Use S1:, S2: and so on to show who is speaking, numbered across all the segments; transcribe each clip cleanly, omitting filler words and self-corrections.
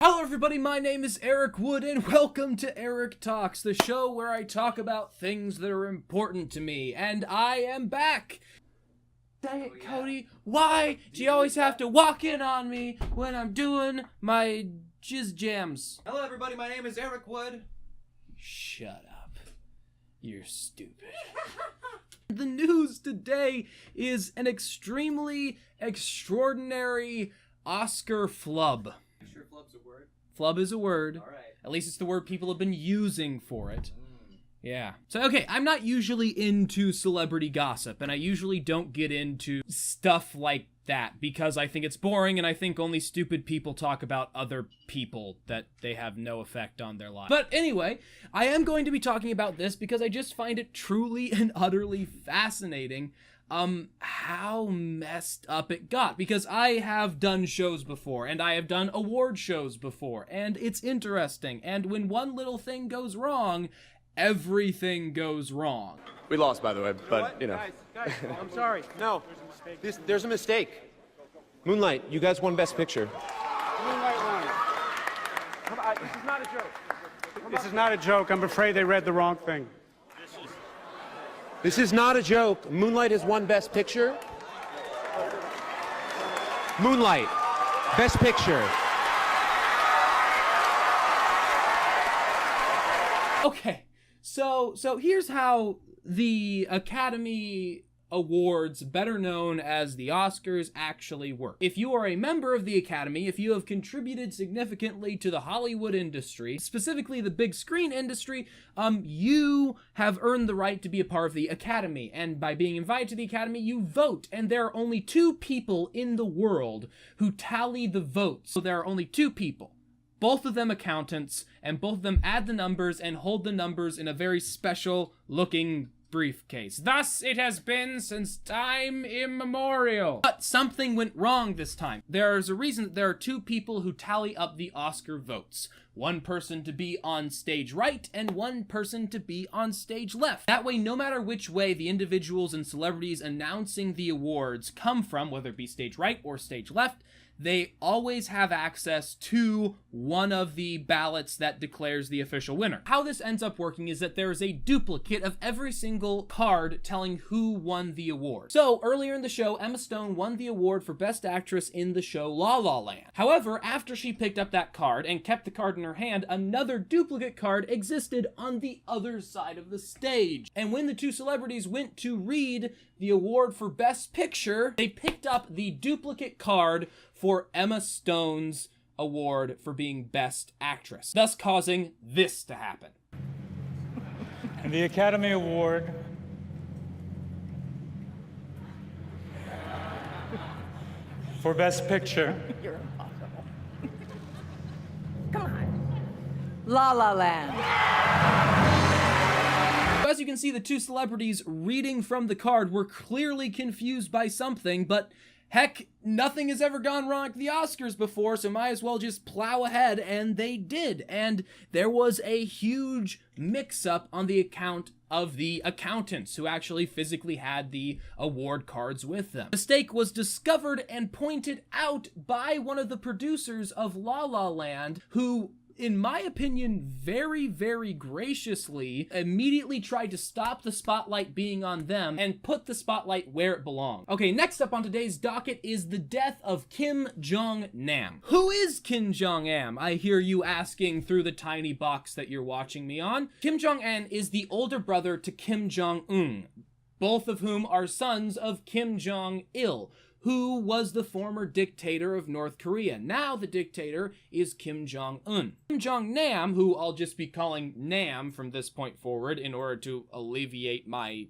S1: Hello everybody, my name is Eric Wood and welcome to Aric Talks, the show where I talk about things that are important to me, and I am back! Dang it, Cody, why do you always have to walk in on me when I'm doing my jizz jams?
S2: Hello everybody, my name is Eric Wood.
S1: Shut up. You're stupid. The news today is an extremely extraordinary Oscar flub.
S2: You sure flub's a word?
S1: Flub is a word.
S2: Alright.
S1: At least it's the word people have been using for it. Yeah. So, okay, I'm not usually into celebrity gossip, and I usually don't get into stuff like that because I think it's boring, and I think only stupid people talk about other people that they have no effect on their lives. But anyway, I am going to be talking about this because I just find it truly and utterly fascinating how messed up it got, because I have done shows before, and I have done award shows before, and it's interesting, and when one little thing goes wrong, everything goes wrong.
S3: We lost, by the way, but, you know.
S4: Guys, I'm sorry. No, there's a mistake. Moonlight, you guys won Best Picture.
S5: Moonlight won. This is not a joke. This is not a joke. I'm afraid they read the wrong thing.
S4: This is not a joke. Moonlight has won Best Picture. Moonlight, Best Picture.
S1: Okay, so here's how the Academy Awards, better known as the Oscars, actually work. If you are a member of the Academy, if you have contributed significantly to the Hollywood industry, specifically the big screen industry, you have earned the right to be a part of the Academy, and by being invited to the Academy, you vote, and there are only two people in the world who tally the votes. So there are only two people. Both of them accountants, and both of them add the numbers and hold the numbers in a very special looking briefcase. Thus it has been since time immemorial. But something went wrong this time. There's a reason that there are two people who tally up the Oscar votes. One person to be on stage right and one person to be on stage left. That way, no matter which way the individuals and celebrities announcing the awards come from, whether it be stage right or stage left, they always have access to one of the ballots that declares the official winner. How this ends up working is that there is a duplicate of every single card telling who won the award. So earlier in the show, Emma Stone won the award for Best Actress in the show La La Land. However, after she picked up that card and kept the card in her hand, another duplicate card existed on the other side of the stage. And when the two celebrities went to read the award for Best Picture, they picked up the duplicate card for Emma Stone's award for being Best Actress, thus causing this to happen.
S6: And the Academy Award for Best Picture.
S7: You're impossible. Come on. La La Land.
S1: As you can see, the two celebrities reading from the card were clearly confused by something, but heck, nothing has ever gone wrong at the Oscars before, so might as well just plow ahead, and they did. And there was a huge mix-up on the account of the accountants who actually physically had the award cards with them. The mistake was discovered and pointed out by one of the producers of La La Land, who, in my opinion, very, very graciously immediately tried to stop the spotlight being on them and put the spotlight where it belonged. Okay, next up on today's docket is the death of Kim Jong-Nam. Who is Kim Jong-Nam? I hear you asking through the tiny box that you're watching me on. Kim Jong-un is the older brother to Kim Jong-un, both of whom are sons of Kim Jong-il, who was the former dictator of North Korea. Now the dictator is Kim Jong-un. Kim Jong-Nam, who I'll just be calling Nam from this point forward in order to alleviate my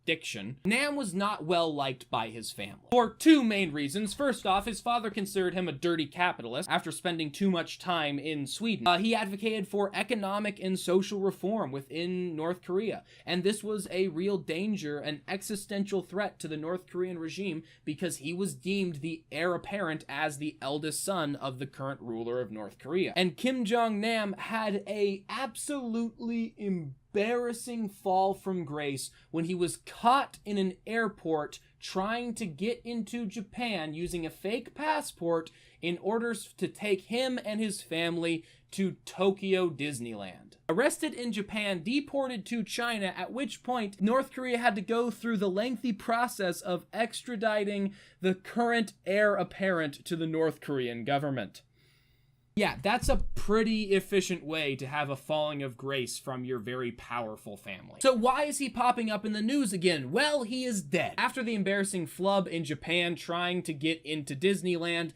S1: diction, Nam was not well liked by his family for two main reasons. First off, his father considered him a dirty capitalist after spending too much time in Sweden. He advocated for economic and social reform within North Korea, and this was a real danger, an existential threat to the North Korean regime because he was deemed the heir apparent as the eldest son of the current ruler of North Korea. And Kim Jong-Nam had a absolutely embarrassing fall from grace when he was caught in an airport trying to get into Japan using a fake passport in order to take him and his family to Tokyo Disneyland. Arrested in Japan, deported to China, at which point North Korea had to go through the lengthy process of extraditing the current heir apparent to the North Korean government. Yeah, that's a pretty efficient way to have a falling of grace from your very powerful family. So why is he popping up in the news again? Well, he is dead. After the embarrassing flub in Japan trying to get into Disneyland,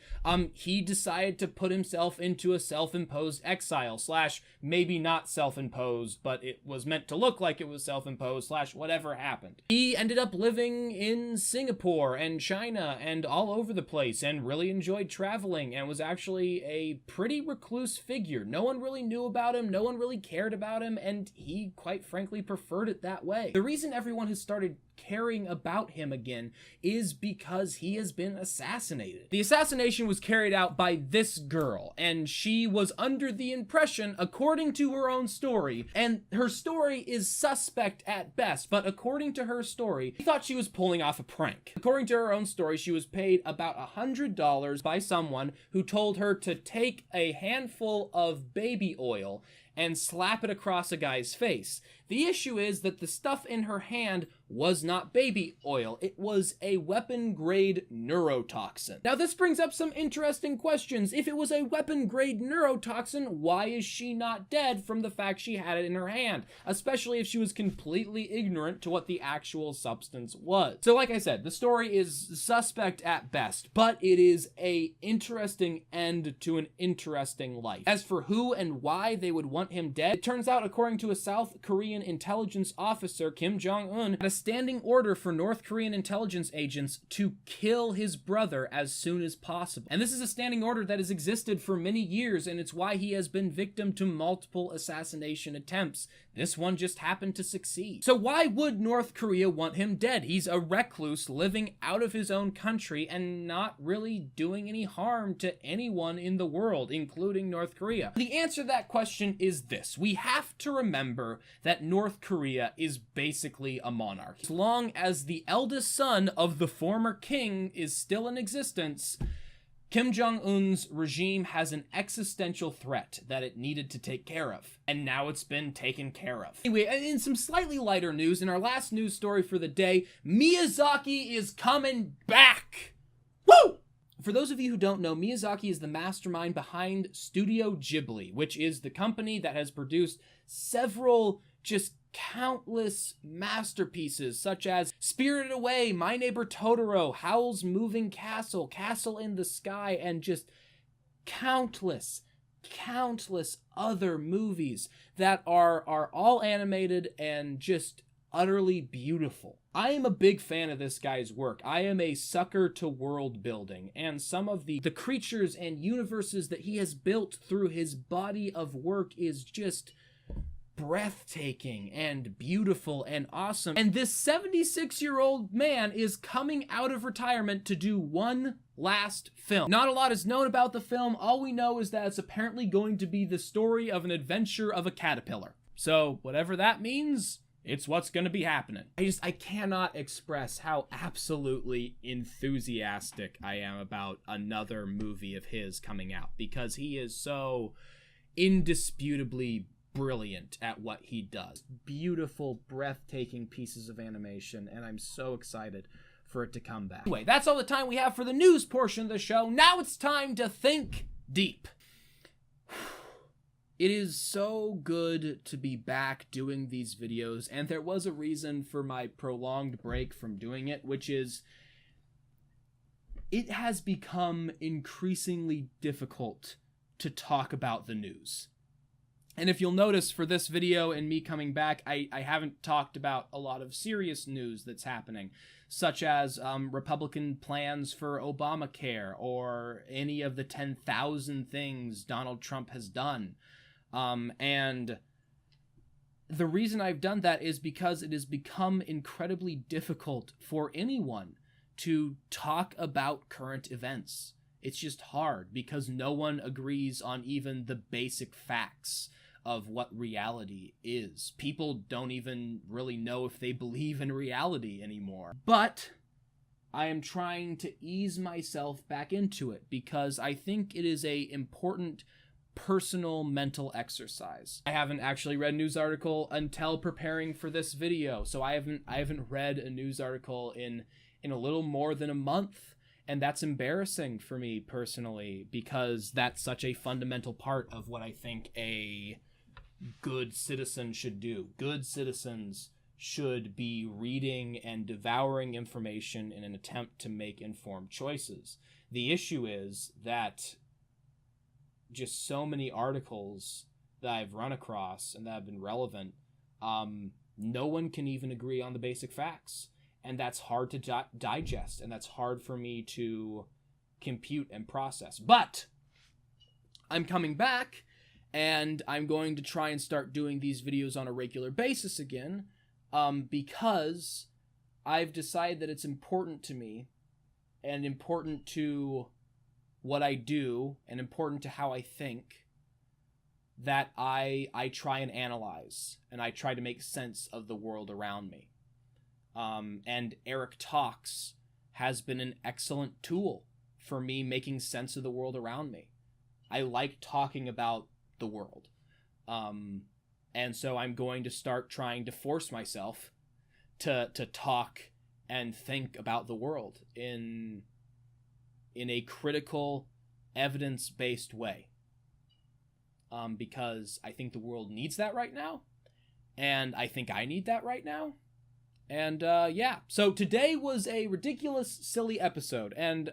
S1: he decided to put himself into a self-imposed exile, slash maybe not self-imposed, but it was meant to look like it was self-imposed, slash whatever happened. He ended up living in Singapore and China and all over the place and really enjoyed traveling and was actually a pretty recluse figure. No one really knew about him, no one really cared about him, and he quite frankly preferred it that way. The reason everyone has started caring about him again is because he has been assassinated. The assassination was carried out by this girl, and she was under the impression, according to her own story, and her story is suspect at best, but according to her story, she thought she was pulling off a prank. According to her own story, she was paid about $100 by someone who told her to take a handful of baby oil and slap it across a guy's face. The issue is that the stuff in her hand was not baby oil. It was a weapon-grade neurotoxin. Now, this brings up some interesting questions. If it was a weapon-grade neurotoxin, why is she not dead from the fact she had it in her hand? Especially if she was completely ignorant to what the actual substance was. So like I said, the story is suspect at best, but it is a interesting end to an interesting life. As for who and why they would want him dead, it turns out, according to a South Korean intelligence officer, Kim Jong-un, had a standing order for North Korean intelligence agents to kill his brother as soon as possible. And this is a standing order that has existed for many years, and it's why he has been victim to multiple assassination attempts. This one just happened to succeed. So why would North Korea want him dead? He's a recluse living out of his own country and not really doing any harm to anyone in the world, including North Korea. The answer to that question is this. We have to remember that North Korea is basically a monarchy. As long as the eldest son of the former king is still in existence, Kim Jong-un's regime has an existential threat that it needed to take care of, and now it's been taken care of. Anyway, in some slightly lighter news, in our last news story for the day, Miyazaki is coming back! Woo! For those of you who don't know, Miyazaki is the mastermind behind Studio Ghibli, which is the company that has produced several just countless masterpieces such as Spirited Away, My Neighbor Totoro, Howl's Moving Castle, Castle in the Sky, and just countless other movies that are all animated and just utterly beautiful. I am a big fan of this guy's work. I am a sucker to world building, and some of the creatures and universes that he has built through his body of work is just breathtaking and beautiful and awesome. And this 76-year-old man is coming out of retirement to do one last film. Not a lot is known about the film. All we know is that it's apparently going to be the story of an adventure of a caterpillar. So whatever that means, it's what's going to be happening. I cannot express how absolutely enthusiastic I am about another movie of his coming out, because he is so indisputably brilliant at what he does. Beautiful, breathtaking pieces of animation, and I'm so excited for it to come back. Anyway, that's all the time we have for the news portion of the show. Now it's time to think deep. It is so good to be back doing these videos, and there was a reason for my prolonged break from doing it, which is it has become increasingly difficult to talk about the news. And if you'll notice for this video and me coming back, I haven't talked about a lot of serious news that's happening, such as Republican plans for Obamacare or any of the 10,000 things Donald Trump has done. And the reason I've done that is because it has become incredibly difficult for anyone to talk about current events. It's just hard because no one agrees on even the basic facts of what reality is. People don't even really know if they believe in reality anymore. But I am trying to ease myself back into it because I think it is a important personal mental exercise. I haven't actually read a news article until preparing for this video, so I haven't read a news article in a little more than a month, and that's embarrassing for me personally because that's such a fundamental part of what I think a good citizen should do. Good citizens should be reading and devouring information in an attempt to make informed choices. The issue is that just so many articles that I've run across and that have been relevant, no one can even agree on the basic facts. And that's hard to digest, and that's hard for me to compute and process. But I'm coming back, and I'm going to try and start doing these videos on a regular basis again, because I've decided that it's important to me, and important to what I do, and important to how I think, that I try and analyze, and I try to make sense of the world around me. And Aric Talks has been an excellent tool for me making sense of the world around me. I like talking about the world. And so I'm going to start trying to force myself to talk and think about the world in a critical, evidence-based way. Because I think the world needs that right now. And I think I need that right now. And, yeah. So today was a ridiculous, silly episode. And,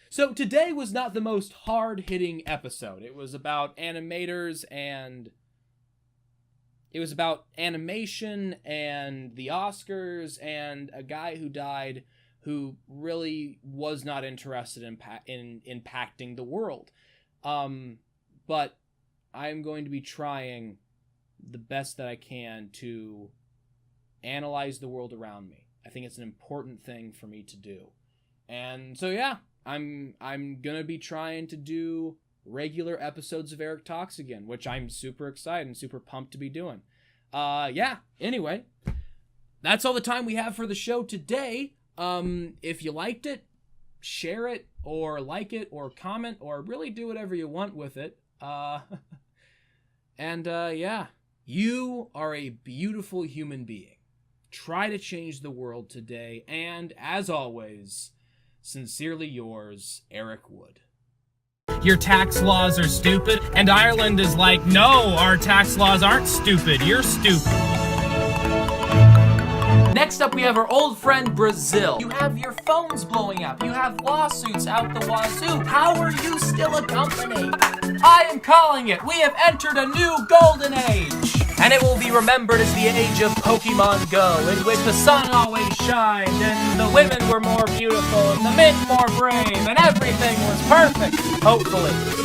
S1: so today was not the most hard-hitting episode. It was about animators and... It was about animation and the Oscars and a guy who died who really was not interested in impacting the world. But I'm going to be trying the best that I can to analyze the world around me. I think it's an important thing for me to do. And so yeah, I'm gonna be trying to do regular episodes of Aric Talks again, which I'm super excited and super pumped to be doing. Yeah, anyway, that's all the time we have for the show today. If you liked it, share it, or like it, or comment, or really do whatever you want with it. And yeah, you are a beautiful human being. Try to change the world today, and as always, sincerely yours, Aric Wood. Your tax laws are stupid, and Ireland is like, no, our tax laws aren't stupid, you're stupid. Next up, we have our old friend Brazil. You have your phones blowing up. You have lawsuits out the wazoo. How are you still a company? I am calling it. We have entered a new golden age. And it will be remembered as the age of Pokemon Go, in which the sun always shined, and the women were more beautiful, and the men more brave, and everything was perfect. Hopefully.